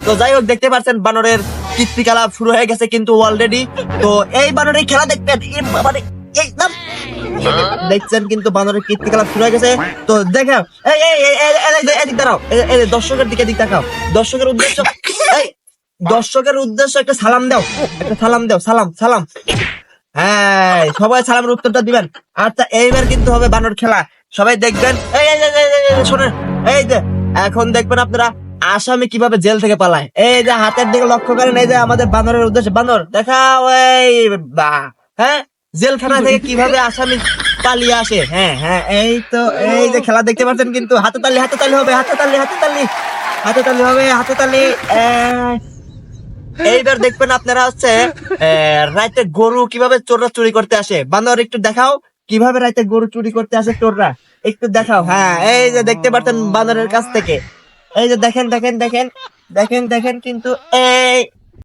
তো যাই হোক, দেখতে পাচ্ছেন বানরের কীর্তিকলাপ শুরু হয়ে গেছে কিন্তু অলরেডি। তো এই বানরের খেলা দেখবেন, এই নাম দেখছেন কিন্তু বানরের কীর্তিকলাপ শুরু হয়ে গেছে। তো দেখাও, এদিক দাঁড়াও, দর্শকের দিকে দিক দেখাও, দর্শকের উদ্দেশ্য, এই দর্শকের উদ্দেশ্য একটা সালাম দাও, একটা সালাম দাও, সালাম সালাম। হ্যাঁ, সবাই সালামের উত্তরটা দিবেন। আচ্ছা, এইবার কিন্তু হবে বানর খেলা, সবাই দেখবেন। শোনেন, এই যে এখন দেখবেন আপনারা আসামি কিভাবে জেল থেকে পালায়। এই যে হাতের দিকে লক্ষ্য করেন, এই যে আমাদের বানরের উদ্দেশ্যে, বানর দেখাও, এই হ্যাঁ, জেলখানা থেকে কিভাবে আসামি পালিয়ে আসে। হ্যাঁ হ্যাঁ, এই তো, এই যে খেলা দেখতে পাচ্ছেন কিন্তু, হাতে তালি, হাতে তালি হবে, হাতে তালি, হাতে তালি, হাতে তালি হবে, হাতে তালি। এইবার দেখবেন আপনারা হচ্ছে রাতে গরু কিভাবে চোররা চুরি করতে আসে। বান্দর একটু দেখাও কিভাবে রাতে গরু চুরি করতে আসে চোররা, একটু দেখাও। হ্যাঁ, এই যে দেখতে পাচ্ছেন বান্দরের কাছ থেকে, এই যে দেখেন দেখেন দেখেন দেখেন দেখেন কিন্তু, এই